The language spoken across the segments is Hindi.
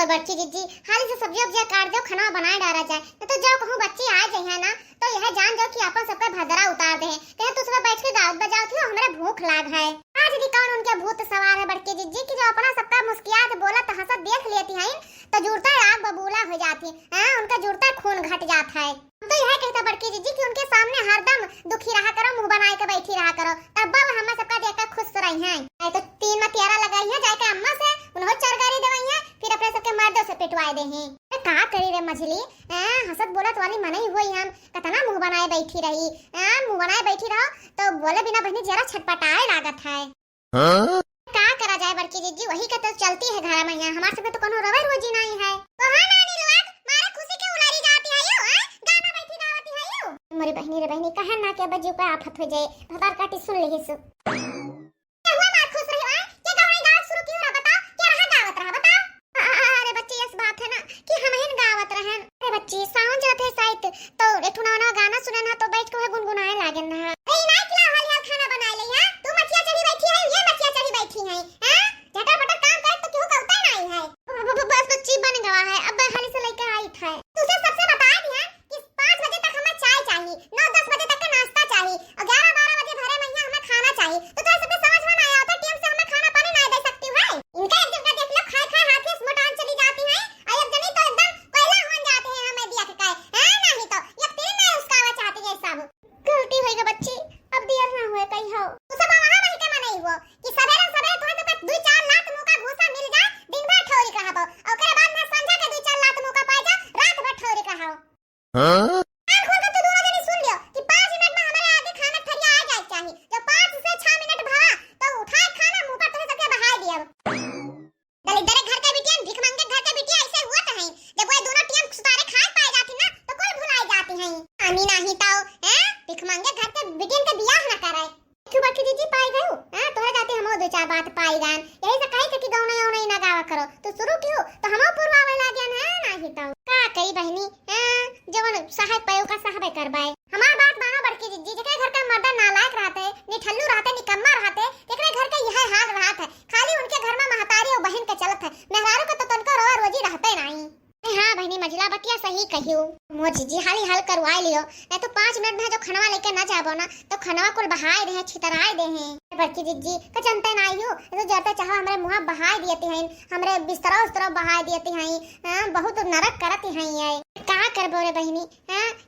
मोर बच्ची जीजी हाली से सब्जी उब्जी काट दो, खाना बनाए डाला जाए। तो जाओ कहूं बच्ची आ जाए है ना तो यह जान जाओ कि अपन सबका भदरा उतार दे। कहे तू सुबह बैठ के गाँव बजाओ थी, हमरा भूख लाग है। आज दी कौन उनके भूत सवार है बड़की जीजी की जो अपना सबका मुस्कियात बोला तो हंसत देख लेती है तो जुड़ता आग बबूला हो जाती है, उनका जुड़ता खून घट जाता है। तो यह कहता बड़की जीजी कि उनके सामने हरदम दुखी रहा करो, मुंह बनाए के बैठी रहा करो, तब वो हम सबका देखकर खुश रही हैं। तो तीन में तियारा लगाई है जाके अम्मा से उन्होंने चरगारी दवाई है, फिर अपने सबके मर्दों से पिटवाए दे हैं। का करी रे मछली हंसत बोलत वाली मने हुई हम कतना मुंह बनाए बैठी रही। मुंह बनाए बैठी रहो तो बोले बिना बहनी जरा छटपटाए लागत है। का करा जाए बड़की जीजी, वही का तो चलती है घर में। यहाँ हमारे सब तो कोनो रवे रोजी नहीं है। तो हां नानी लोग मारे खुशी के उलारी जाती है यो, गाना बैठी गावती है यो। मेरी बहनी रे बहनी कहे ना के बजू पे आफत हो जाए, भतार काटी सुन लेही सु। क्या हुआ मार खुश रही है? क्या गाना गावत शुरू क्यों ना बताओ, क्या रहा गावत रहा बताओ। अरे बच्ची इस बात है ना कि हम ही गावत रहन। अरे बच्ची सावन जाते साइट तो एठुना ना गाना सुने ना तो बैठ के गुनगुनाए लागे ना। ए ना किला हाल हाल खाना बना ले है, तू मछिया चढ़ी बैठी है, ये मछिया चढ़ी बैठी है। हां झटापट काम कर तो क्यों कहता नहीं है। बस बच्ची बन गवा है, अब हाली से लेकर आई था। तुझे सबसे बता दिया कि 5 बजे तक हमें चाय चाहिए, 9-10 बजे तक का नाश्ता चाहिए और 11-12 बजे भरे महीना हमें खाना चाहिए। तो तुझे सब समझ में नहीं आता टाइम से हमें खाना पानी नहीं दे सकती है। इनका एक जगह देख लो खाए खाए हाथ से मोटान चली जाती है और एक जनी तो एकदम कोयला हो जाते हैं हमें दिया के काय है नहीं तो एक तेरे में उसका आवाज चाहती है सब। गलती होएगा बच्ची, अब देर ना होए कहीं हो। तू सब वहां वही के नहीं हुआ कि सवेरे सवेरे तुरंत पे 2-4 लात मुंह का घूसा मिल जा, दिन भर ठोरी कहबो और ओकरे बाद में संझा के 2-4 लात मुंह का पाए जा, रात भर ठोरी कहओ। हां कान खोल के तू दोनों जनी सुन लियो कि 5 मिनट में हमारे आगे खाना थरिया आ जाए चाहिए। जब 5 से 6 मिनट भवा तो उठाए खाना मुंह पर तुझे सबके बहाए दिया। दलित घर के बिटिया भीख मांगे घर के बिटिया ऐसे हुआ तो है, जब वो दोनों टियम सुतारे खाए पाए जाती ना तो कोई भुलाई जाती है। आमी नहीं ताओ हैं भीख मांगे घर के बिटियन के बियाह ना कराए। क्यों बाकी जीजी पाई गयो हां तोहरे जाते हम 2-4 बात पाई गान यही से कहे कि गाउना औना ना गावा करो तो शुरू क्यों तो हम पूर्वावे लागन है नहीं ताओ का कई बहनी जवन साहब पयो का साहब करबाए। हमार बात मानो बड़की जीजी जेकरे घर का मर्द नालायक रहते, निठल्लू रहते, निकम्मा रहते, जेकरे घर का यह हाल रहत है। खाली उनके घर में महतारी और बहन के चलत है, मेहरारू का तो तनको रोआ रोजी रहते नहीं। हां बहनी मजला बतिया सही कहियो मो जीजी हाली हाल करवाई लियो नहीं तो 5 मिनट में जो खनवा लेके ना जाबो ना तो खनवा कुल बहाए दे छितराए दे हैं। बड़की जीजी का चिंता नहीं हो तो जाते चाहो हमरे मुंह बहाए देते हैं, हमरे बिस्तरा उस्तरा बहाए देते हैं, बहुत नरक करते हैं। ये का करबो रे बहनी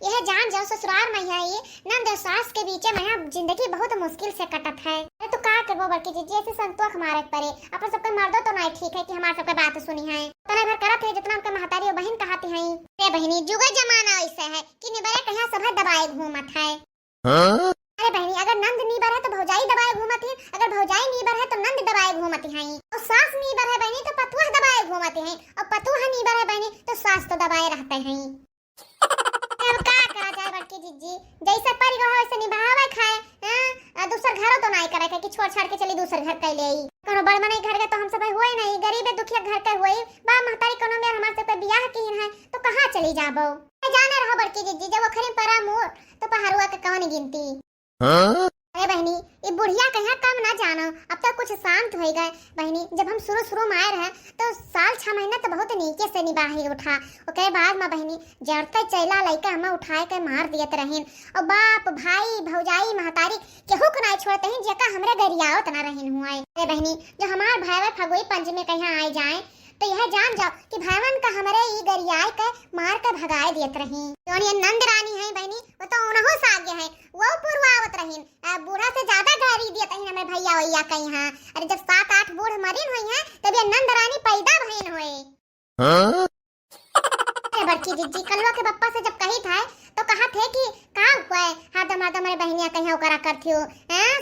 यह जान जाओ ससुराल में है ये नंद सास के बीच में जिंदगी बहुत मुश्किल से कटत है। तो का करबो बड़की जीजी ऐसे संतोष हमारे परे अपन सबके मर्दो तो नहीं ठीक है कि हमारे सबके बात सुनी है तना भर करत है जितना उनके महतारी और बहन कहती हैं। रे बहनी जुगा जमाना ऐसा है कि निबरे कहां सब दबाए घूमत है। अरे बहनी अगर नंद नीबर है तो भौजाई दबाए घूमत है, अगर भौजाई नीबर है तो नंद दबाए घूमत है और सास नीबर है बहनी तो पतुआ दबाए घूमत है और पतुआ नीबर है बहनी तो सास तो दबाए रहते हैं। अब का करा जाए बड़की जीजी जैसे परी रहो वैसे निभावे खाए दूसर घरों तो नहीं करे कि छोड़ छाड़ के चली दूसर घर के ले आई कोनो बड़मने घर के तो हम सब होई नहीं गरीब दुखिया घर के होई बा महतारी कोनो में हमार सब पे बियाह की है तो कहां चली जाबो। जाने रहो बड़की जीजी जब ओखरी परा मोर तो पहाड़ुआ के कौन गिनती। अरे बहनी ये बुढ़िया कहाँ कम ना जानो अब तक कुछ शांत हो गए बहनी। जब हम शुरू में आए रहे तो साल 6 महीना तो बहुत नीचे से निभाही उठा ओके बाद में बहनी जड़ते चैला लइका हम उठाए के मार दियत रहीन और बाप भाई भौजाई महतारी केहू को नहीं छोड़ते हैं जेका हमरे गरियावत ना रहीन हुआ। अरे बहनी जो हमार भाई फगुई पंच में कहीं आए जाए तो यह जान जाओ कि भाईवन का हमारे ई गरियाए के मार के भगाए दियत रही। जोन ये नंद रानी है बहनी वो तो उनहो सागे है वो पूर्वावत रहीन बूढ़ा से ज्यादा गारी दियत है हमें भैया वैया कहीं हां। अरे जब 7-8 बूढ़ मरीन हुई हैं तब ये नंद रानी पैदा भईन होए। अरे बड़की जीजी कलवा के पप्पा से जब कही था तो कहा थे कि का हुआ हाथ दमाद हमारे बहनिया कहीं ओकरा करथी हो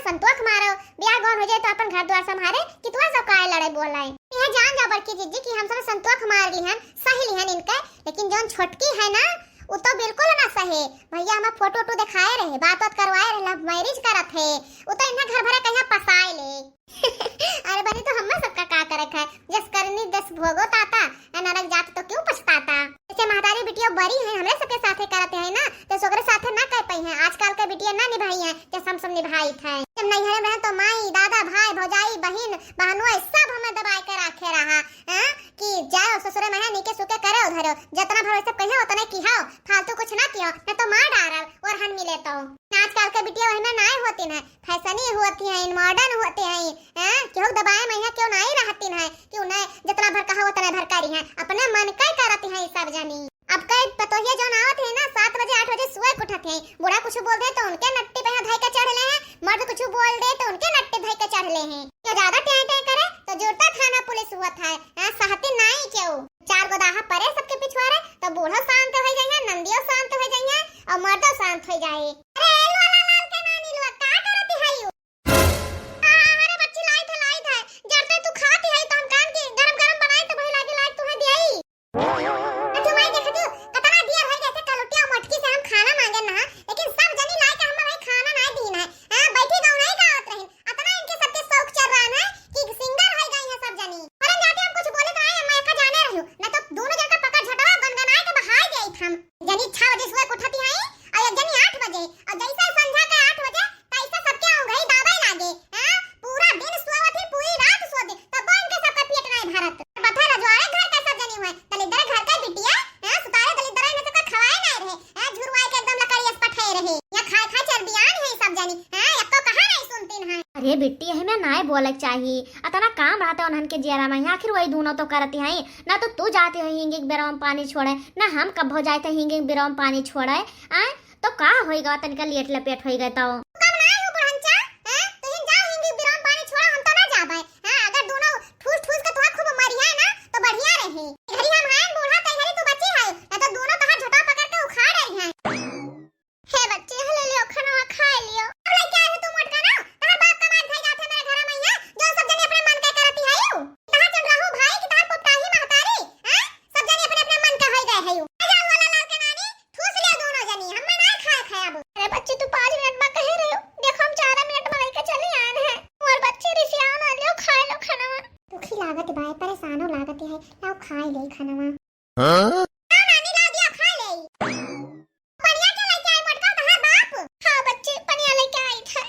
संतोष मारो बियाह गौन हो जाए तो अपन घर द्वार संभाले कि तू सब काय लड़ाई बोलाई। यह जान जा बड़की जीजी कि हम सब संतोष मार ली हैं सही ली हैं इनके लेकिन जोन छोटकी है ना वो तो बिल्कुल ना सहे। भैया हमें फोटो दिखाए रहे बात करवाए रहे लव मैरिज करत है वो तो इन्हें घर भरे कहीं पसाए ले। अरे बनी तो हमें सबका का करे है जस करनी 10 भोगो ताता नरक जात तो क्यों पछताता। जैसे महतारी बिटिया बड़ी है हमरे सबके साथे करते हैं ना तो सोकरे साथे ना कर पाई हैं आजकल के बिटिया ना निभाई है जैसे हम सब निभाई थे। जब नहीं है बहन तो माई दादा भाई भौजाई बहन बहनों सब हमें दबाए के रखे रहा कि जाओ ससुरे में जितना भरोसा कहियो उतना किया फालतू कुछ ना किया न तो मार डारब और हम मिले तो आजकल के बिटिया वही में नाई होती है फैशनी होती है मॉडर्न होते हैं हैं क्यों दबाए मैया क्यों नहीं रहती है क्यों नहीं जितना भर कहा उतना भर करी है अपने मन का करती है सब जानी अब कई पतोहिया जो आवत है ना 7 बजे 8 बजे सुबह उठत है बूढ़ा कुछ बोल दे तो उनके नट्टी पे धाई के चढ़ ले हैं मर्द कुछ बोल दे तो उनके नट्टी धाई के चढ़ ले हैं जो ज्यादा टें टें करे तो जुड़ता थाना पुलिस हुआ था सहती नहीं क्यों 4 गोदाहा परे सबके पिछवाड़े तो बूढ़ा शांत हो जाएंगे नंदियो शांत हो जाएंगे और मर्दो शांत हो जाए अरे लोला लाल के नानी लोग का करती है यू अरे बच्ची लाइट है जरते तू खाती है तो हम कान की गरम गरम बनाए तो भाई लागे लाइट तुम्हें दे आई अरे बिट्टी है मैं नाय बोलक चाहिए अतना काम रहता उन्हन के जियारा में आखिर वही दोनों तो करती हैं ना तो तू जाते हो हिंगे बेरा में पानी छोड़े ना हम कब हो जाते हिंगे बेरा में पानी छोड़े आ तो का होएगा तनिका लेट लपेट होएगा तो कब ना हो बुढ़ंचा हैं तो हिं जाओ हिंगे बेरा में पानी छोड़ा हम तो ना जाबे हां अगर दोनों ठूस ठूस के तो खूब मरिया ना तो बढ़िया रही घरी हम हैं बूढ़ा ते घरी तू बच्ची है ना तो दोनों तहां झटा पकड़ के उखाड़ रही हैं हे बच्चे ले लियो खाना खा लियो अब ले क्या है तू मोट का ना तहां बाप का मार भाई जाते मेरे घर में है जो सब जने अपने मन का करती है यू कहां चल रहा हो भाई कि तार पोटाही महतारी हैं सब जने अपने अपने मन का हो गए है यू आ जा वाला लाल के नानी ठूस लिया दोनों जनी हम ना खाए अब अरे बच्चे तू 5 मिनट में कह रहे हो देखो हम 4 मिनट में लेके चले आए हैं और बच्चे रिसिया ना लियो खाए लो खाना दुखी लागत भाई परेशान हो लागत है लाओ खाए ले खाना हां नानी ला दिया खा ले बढ़िया के लेके आई मटका तहार बाप हां बच्चे पनिया लेके आई था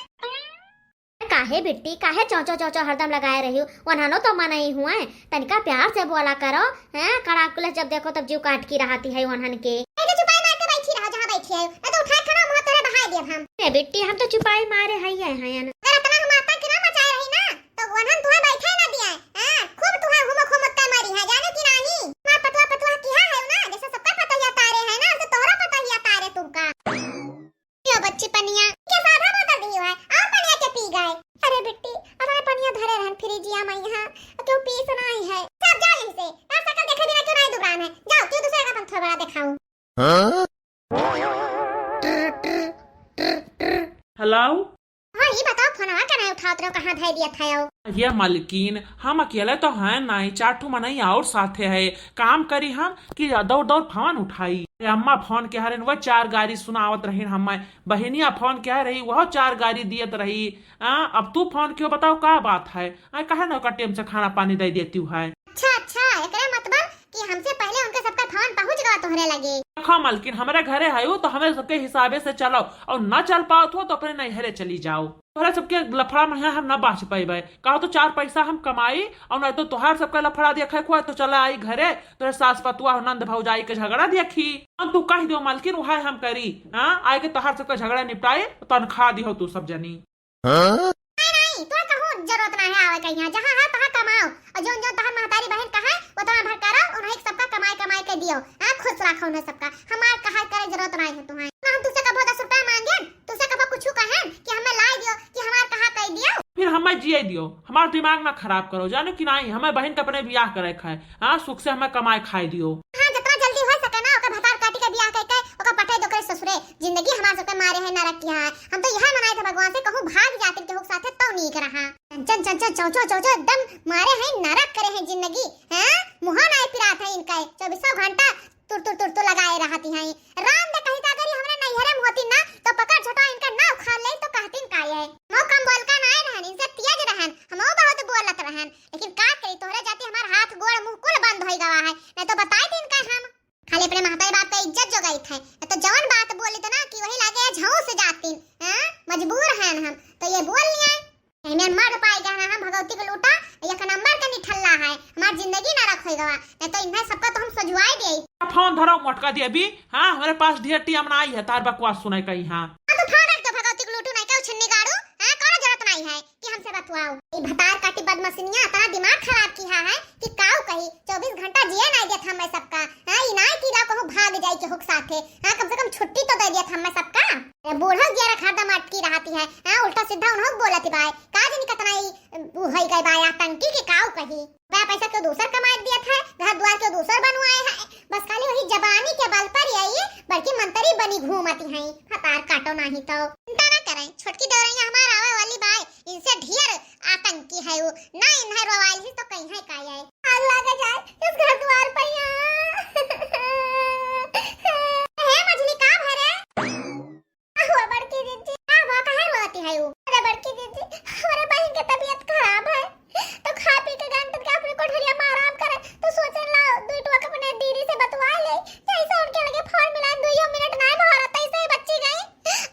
काहे बिट्टी काहे चौचो चौचो हरदम लगाए रही हो वनानो तो मना ही हुआ है तनिका प्यार से बोला करो हैं कड़ाकुले जब देखो तब जीव काट की रहती है वनहन के ए चुपाई मार के बैठी रहो जहां बैठी है ना तो उठा खाना मुंह तेरे बहाई दिया हम ए बिट्टी हम तो चुपाई मारे है हैं अगर इतना माता की ना मचाए रही ना तो वनहन तुम्हें बैठे ना दिया हां खूब तुम्हें हुम खुमत्ता मारी है जाने की नहीं मां पतवा पतवा किया है ना जैसे सबका पता ही तारे है ना तो तोरा पता ही तारे तुमका यो बच्ची पनिया के साधा बदल दी है और पनिया के पी गए अरे बिट्टी अपने पनिया धरे रहन फ्रिजिया में यहां क्यों पीस नहीं है सब जा यहीं से तार सकल देखे बिना क्यों नहीं दुकान है जाओ क्यों दूसरे का पंथ बड़ा दिखाओ हेलो हां ये बताओ फोनवा कने उठाओ तो कहां धै दिया था यो ये मालकिन हम अकेले तो हैं नहीं 4 ठो मनई और साथे है काम करी हम कि दौड़ दौड़ फोन उठाई अम्मा फोन के हरन वह 4 गाड़ी सुनावत रही हम बहनिया फोन के रही वह 4 गाड़ी दियत रही अब तू फोन क्यों बताओ का बात है कहे ना टेम से खाना पानी दे देती है अच्छा एकरे मतलब कि हमसे पहले उनके सबका फोन पहुंच गया तोहरे लगे देखो मालकिन हमारे घरे आयो तो हमें सबके हिसाबे से चलो और न चल पाओ तो अपने नैहरे चली जाओ तोहरा सबके लफड़ा में हम न बाँच पाए कहो तो 4 पैसा हम कमाई और नहीं तो तोहार सबका लफड़ा देखे खुआ तो चला आई घरे तोरे सास पतुआ नंद भौजाई के झगड़ा देखी तू कह दो मालकिन वह हम करी आए के तोहार सबका झगड़ा निपटाए तनख्वाह दिहो तू सब जनी नहीं तो कहूं जरूरत नहीं आवे कहीं जहां है तहां कमाओ और जो तहां महतारी बहन कहा वो तहां भर करो उन्हें सबका कमाई के दियो खुश रखो उन्हें सबका हमार कहा करे जरूरत नहीं है तुम्हें ना हम तुझसे कबो 10 रुपया मांगे तुझसे कबो कुछ कहे कि हमें ला दियो कि हमार कहा कह दियो फिर हमें जिए दियो हमार दिमाग ना खराब करो जानो कि नहीं हमें बहन के अपने ब्याह करे खाए सुख से हमें कमाए खाए दियो जितना जल्दी हो सके ना ओकर भतार काटी के ब्याह करके ओकर पटाई दो करे ससुरे जिंदगी हमार सबके मारे है नरक की है हम तो यह मनाए थे भगवान से कहूं भाग जाते के हो साथे तो नहीं रहा चंचन चौचो एकदम मारे हैं नरक करे हैं जिंदगी हैं मुहा नहीं पिरात है इनका 24 घंटा तुर लगाए रहती हैं राम ने कही अगर ये हमरे नैहरे में होती ना तो पकड़ झटा इनका नाव खा ले तो कहतीन का है मो कम बोल का ना रहन इनसे तेज रहन हमो बहुत बोलत रहन लेकिन का करी तोहरे जाती हमार हाथ गोड़ मुंह कुल बंद होई गवा है नहीं तो बताई दिन का हम खाली अपने महतारी बाप का इज्जत जो गई थे तो जवन बात बोली तो ना कि वही लागे झाऊ से जाती हैं मजबूर हैं हम तो ये बोल लिया हमें मर पाएगा ना हम भगवती को लूटा एक नंबर का निठल्ला है हमार जिंदगी ना रख होई गवा नहीं तो इन्हें सबका तो हम सजुआई दे फोन धरो मटका दिया अभी। हाँ हमारे पास ढेर टिया आई है तार बकवास सुनाई कहीं। हाँ तो फोन रख दो भगवती को लूटू नहीं का छन्नी गाड़ू। हां कोनो जरूरत नहीं है कि हमसे बतवाओ। ये भतार काटी बदमाशिनिया इतना दिमाग खराब किया है कि काऊ कही 24 घंटा जिए नहीं देत हमें सबका। हां ई नहीं कि ला कहूं भाग जाई के हुक साथे। हां कम से कम छुट्टी तो दे देत हमें सबका। बूढ़ा ग्यारह खादा मटकी रहती है। हां उल्टा सीधा उन्हों बोलती बाय का जनी कितना ही होई गई बाय आतंकी के काऊ कही। वह पैसा क्यों दूसर कमा दिया था, घर द्वार क्यों दूसर बनवाए है। बस खाली वही जबानी के बल पर यही बल्कि मंत्री बनी घूमती हैं। भतार काटो नहीं तो चिंता ना करें। छोटकी देवरिया हमारा आवे वाली बाय इनसे ढेर आतंकी है वो ना। इन्हें रोवाइल तो कहीं है का है अल्लाह का जाए इस घर द्वार पर है मछली का भरे हुआ बड़की दीदी। हां वो कहां रोती है वो। अरे बड़की दीदी हमारे बहन की तबीयत खराब है तो खा पी के गंत के अपने कोठरिया में आराम करे तो सोचन ला दुई टोक अपने दीदी से बतवा ले। जैसे उनके लगे फोन मिला 2 मिनट नहीं भरा तैसे ही बच्ची गई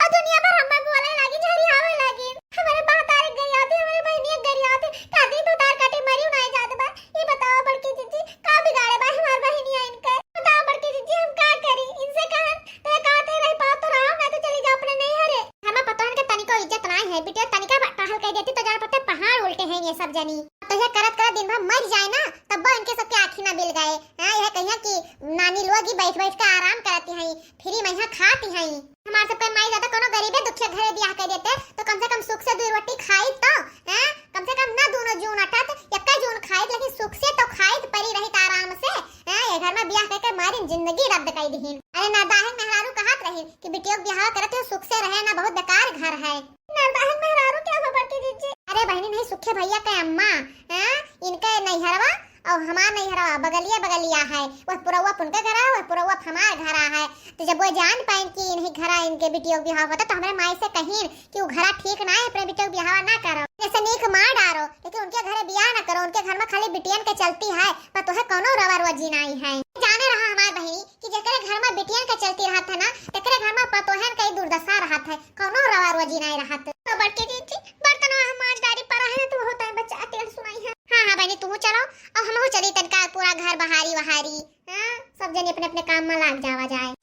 और दुनिया भर हमें बोले लगी झरी आवे लगी। हमारे बातार गरिया थे हमारे बहनिया गरिया थे कादी भतार काटे मरी नहीं जात बा। ये बताओ बड़की दीदी का बिगाड़े बा हमार बहनिया इनके। बताओ बड़की दीदी हम का करी इनसे कहन तो कहते रह पा तो रहा मैं तो चली जा अपने नहीं हरे। हमें पता है कि तनिको इज्जत नहीं है बिटिया तनिका टहल कह देती तो जान पता पहाड़ उल्टे हैं ये सब जनी। तो ये करत दिन भर मर जाए ना तब इनके सबके आँखी ना मिल गए। हां यह कहिया कि नानी लोग ही बैठ बैठ के आराम करती हैं फ्री में खाती हैं। हमारे सबके माई ज्यादा कोनो गरीबे दुखिया घरे बियाह कर देते तो कम से कम सुख से 2 रोटी खाई तो। हां कम से कम ना दोनों जून अटत एक जून खाई लेकिन सुख से तो खाई परी रही आराम से। हां ये घर में बियाह करके मारी जिंदगी रद्द कर दीहिन। अरे ना दाहन मेहरारू कहत रही कि बिटिया बियाह करत हो सुख से रहे ना बहुत बेकार घर है। ना दाहन मेहरारू क्या खबर की दीजिए। अरे बहनी नहीं सुखे भैया के अम्मा। हां इनके नैहरवा और हमार नैहरवा बगलिया है। वह पुरवा उनके घर है वह पुरवा हमार घर है। तो जब वो जान पाए कि इन्हीं घर इनके बिटिया बियाह होता तो हमारे माई से कहीं कि वो घर ठीक ना है अपने बिटिया बियाह ना करो ऐसे नीक मार डारो लेकिन उनके घर बियाह ना करो। उनके घर में खाली बिटियन के चलती है पर तोहे कोनो रवा रोजी नहीं है। जाने रहा हमार बहनी कि जेकरे घर में बिटियन के चलती रहत है ना तेकरे घर में पतोहन के दुर्दशा रहत है कोनो रवा रोजी नहीं रहत। तो बड़के दीदी बर्तन हमार दादी पर है तो होता है बच्चा तेल सुनाई है। हां बहनी तू चलो और हमहु चली तनका पूरा घर बहारी वहारी। हां सब जने अपने अपने काम में लाग जावा जाए।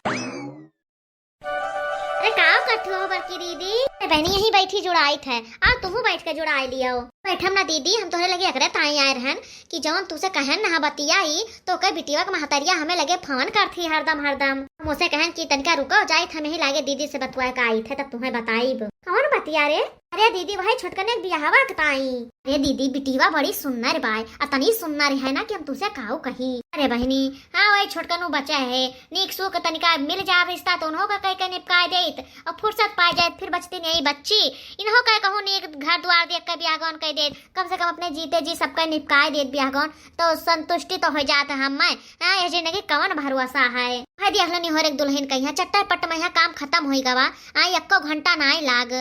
अरे का करती हो बड़की दीदी। बहनी यही बैठी जुड़ाई थे आ तुम बैठ के जुड़ाई लियो। बैठम ना दीदी हम तोहरे लगे एकरे ताई आए रहन कि जौन तुसे कहन ना बतियाई तो कई बिटिया के महतरिया हमें लगे फोन करथी हरदम मुझसे कहन कि तनका रुको जाई हमें ही लागे दीदी से बतवाए का आई थे तब तुम्हें बताईब। कौन बतिया रे। अरे दीदी भाई छोटकने बियाहवा के ताई। अरे दीदी बिटिया बड़ी सुन्नर बाय अतनी सुन्नर है ना कि हम तुसे काऊ कही। अरे बहनी हाँ वही छोटकनु बचा है नीक सुख तनिका मिल जा रिश्ता तो उन्हों का कह निपकाय देत और फुर्सत पाए जाए फिर बचती नहीं बच्ची इन्हों का कहूँ नीक घर द्वार देख कर बियाहगौन कह देत कम से कम अपने जीते जी सबका निपकाय देत बियाहगौन तो संतुष्टि तो हो जाता हम ये जिंदगी कवन भरोसा है। हदी अहलनी होर एक दुल्हन कहिया चट्टर पट्ट में यहाँ काम खत्म होई गवा एको घंटा नहीं लाग।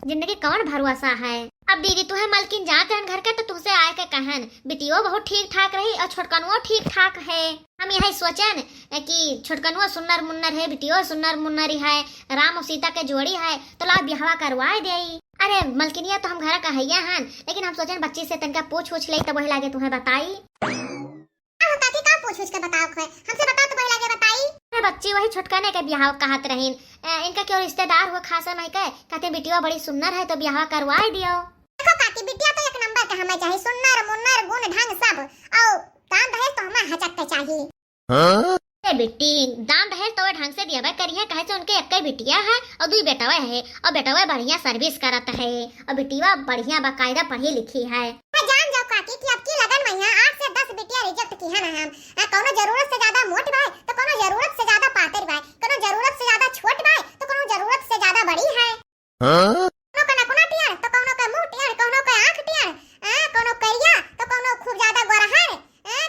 जिंदगी कवन भरोसा है। अब दीदी तुहे मलकिन जात रहन घर के तो तुझसे आए के कहन बिटियो बहुत ठीक ठाक रही और छोटकनुओ ठीक ठाक है। हम यही सोचन कि छोटकनुओ सुन्नर मुन्नर है बिटियो सुन्नर मुन्नरी है राम और सीता के जोड़ी है तो ला बियाह करवाए देई। अरे मलकिनिया तो हम घर कहैया हन लेकिन हम सोचन बच्ची से तनका पूछ ले तो वही लागे तुम्हें बताई। पूछ के बताओ हमसे बताओ तो वही लागे बताई। अरे बच्ची वही छोटकने के बियाह कहत रहीन इनका क्यों रिश्तेदार हुआ खासा नहीं कहते बिटिया बड़ी सुन्नर है तो बियाह करवाए दियो। देखो काकी बिटिया तो 1 नंबर का हमें चाहिए सुन्नर मुन्नर गुण ढंग सब और दाम दहेज तो हमें हचक के चाहिए। बेटी दाम दहेज तो ढंग से दिया करिए कहे से उनके एक बिटिया है और 2 बेटवा है और बेटवा बढ़िया सर्विस करत है और बिटिया बढ़िया बाकायदा पढ़ी लिखी है। जान जाओ काकी कि अब की लगन में 8 से 10 बिटिया रिजेक्ट की है ना हम कोनो जरूरत से ज्यादा मोट भाई तो कोनो जरूरत से ज्यादा पातर भाई कोनो जरूरत से ज्यादा छोट भाई तो कोनो जरूरत से ज्यादा बड़ी है। कोनो का नकुना टियार तो कोनो का मुंह टियार कोनो का आंख टियार कोनो करिया तो कोनो खूब ज्यादा गोरहर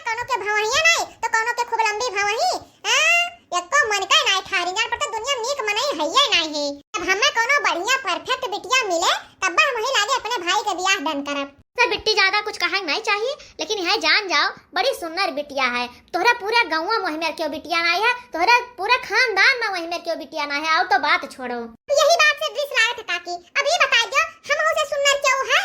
कोनो के भवहिया नहीं तो कोनो के खूब लंबी भवही एको मन का नहीं ठारी जान पर दुनिया नीक मनई है नहीं है। अब हमें कोनो बढ़िया परफेक्ट बिटिया मिले तब हम ही लागे अपने भाई के बियाह डन करब। सर बिट्टी ज्यादा कुछ कहना नहीं चाहिए लेकिन यह जान जाओ बड़ी सुंदर बिटिया है तोहरा पूरा गाँव में वही क्यों बिटिया नहीं है तोहरा पूरा खानदान में वही क्यों बिटिया नहीं है। और तो बात छोड़ो यही बात से दृश्य लायक काकी अब ये बता दो हम उसे सुंदर क्यों है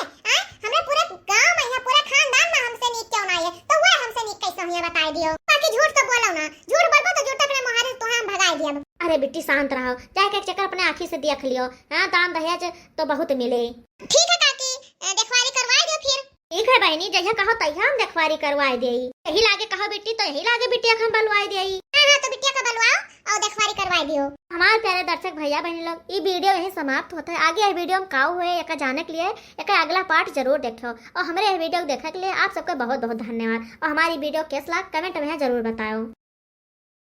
हमें पूरे गांव में है पूरे खानदान में हमसे नीक क्यों नहीं है तो वो हमसे नीक कैसे हुई बता दियो। काकी झूठ तो बोलो ना, झूठ बोलबो तो झूठ अपने मुहारे तो हम भगाई दिया। अरे बिट्टी शांत रहो, जाके एक चक्कर अपने आँखी से देख लियो। हाँ, दान दहेज तो बहुत मिले। ठीक है काकी, देखवारी करवाई दो फिर। ठीक है बहनी, जैसे कहो तैया हम देखवारी करवाई देई। यही लागे कहो बिट्टी तो यही लागे बिटिया हम बलवाई देई। हां तो बिटिया का बलवाओ और देखवारी करवाई दियो। हमारे प्यारे दर्शक भैया बहनी लोग, ये वीडियो यही समाप्त होता है। आगे ये वीडियो हम काऊ हुए एक जाने के लिए एक अगला पार्ट जरूर देखो, और हमारे ये वीडियो देखने के लिए आप सबका बहुत बहुत धन्यवाद। और हमारी वीडियो कैसा लगा कमेंट में जरूर बताओ।